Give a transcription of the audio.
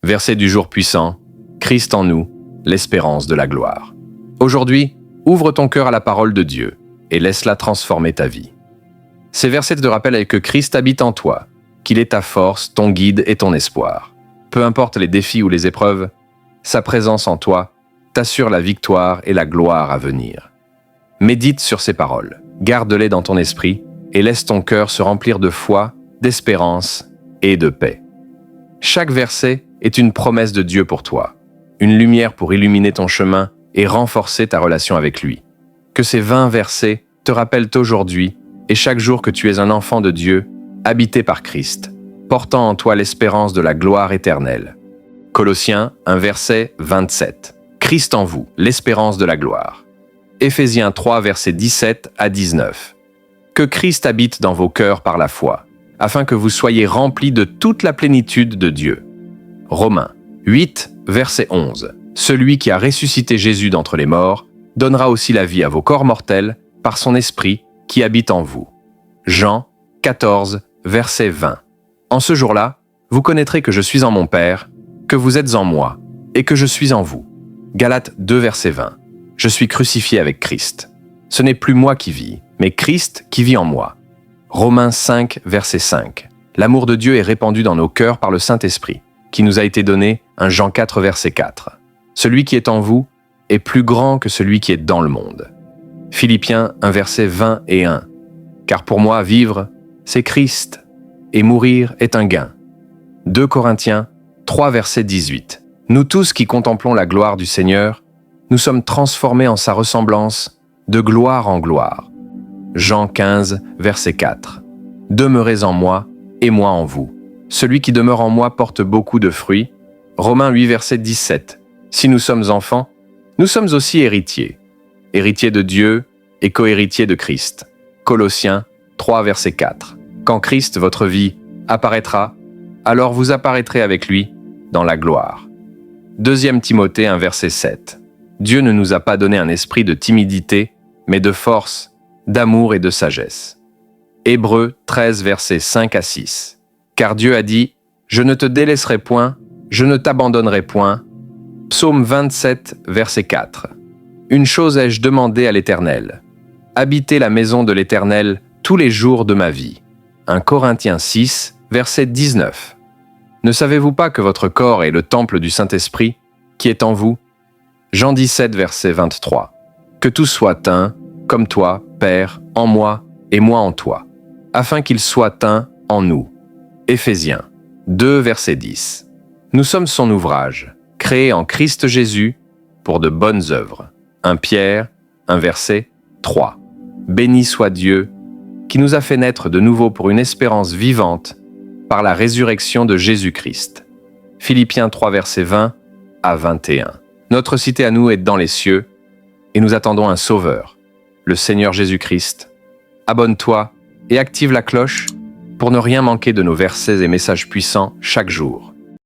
Verset du jour puissant, Christ en nous, l'espérance de la gloire. Aujourd'hui, ouvre ton cœur à la parole de Dieu et laisse-la transformer ta vie. Ces versets te rappellent que Christ habite en toi, qu'il est ta force, ton guide et ton espoir. Peu importe les défis ou les épreuves, sa présence en toi t'assure la victoire et la gloire à venir. Médite sur ces paroles, garde-les dans ton esprit et laisse ton cœur se remplir de foi, d'espérance et de paix. Chaque verset est une promesse de Dieu pour toi, une lumière pour illuminer ton chemin et renforcer ta relation avec lui. Que ces 20 versets te rappellent aujourd'hui et chaque jour que tu es un enfant de Dieu, habité par Christ, portant en toi l'espérance de la gloire éternelle. Colossiens 1 verset 27. Christ en vous, l'espérance de la gloire. Éphésiens 3 versets 17 à 19. Que Christ habite dans vos cœurs par la foi, afin que vous soyez remplis de toute la plénitude de Dieu. Romains 8 verset 11. Celui qui a ressuscité Jésus d'entre les morts donnera aussi la vie à vos corps mortels par son esprit qui habite en vous. Jean 14 verset 20. En ce jour-là, vous connaîtrez que je suis en mon Père, que vous êtes en moi, et que je suis en vous. Galates 2 verset 20. Je suis crucifié avec Christ. Ce n'est plus moi qui vis, mais Christ qui vit en moi. Romains 5 verset 5. L'amour de Dieu est répandu dans nos cœurs par le Saint-Esprit, qui nous a été donné, 1 Jean 4 verset 4. Celui qui est en vous est plus grand que celui qui est dans le monde. Philippiens 1 verset 20 et 1. Car pour moi, vivre, c'est Christ, et mourir est un gain. 2 Corinthiens 3 verset 18. Nous tous qui contemplons la gloire du Seigneur, nous sommes transformés en sa ressemblance, de gloire en gloire. Jean 15 verset 4. Demeurez en moi, et moi en vous. Celui qui demeure en moi porte beaucoup de fruits. Romains 8 verset 17. Si nous sommes enfants, nous sommes aussi héritiers. Héritiers de Dieu et co-héritiers de Christ. Colossiens 3 verset 4. Quand Christ, votre vie, apparaîtra, alors vous apparaîtrez avec lui dans la gloire. 2 Timothée 1 verset 7. Dieu ne nous a pas donné un esprit de timidité, mais de force, d'amour et de sagesse. Hébreux 13 versets 5 à 6. Car Dieu a dit, « Je ne te délaisserai point, je ne t'abandonnerai point. » Psaume 27 verset 4. Une chose ai-je demandé à l'Éternel, habiter la maison de l'Éternel tous les jours de ma vie. 1 Corinthiens 6 verset 19. Ne savez-vous pas que votre corps est le temple du Saint-Esprit, qui est en vous? Jean 17 verset 23. Que tout soit un, comme toi, Père, en moi et moi en toi, afin qu'il soit un en nous. Éphésiens 2 verset 10. Nous sommes son ouvrage, créé en Christ Jésus pour de bonnes œuvres. 1 Pierre 1 verset 3. Béni soit Dieu, qui nous a fait naître de nouveau pour une espérance vivante par la résurrection de Jésus-Christ. Philippiens 3 verset 20 à 21. Notre cité à nous est dans les cieux, et nous attendons un Sauveur, le Seigneur Jésus-Christ. Abonne-toi et active la cloche pour ne rien manquer de nos versets et messages puissants chaque jour.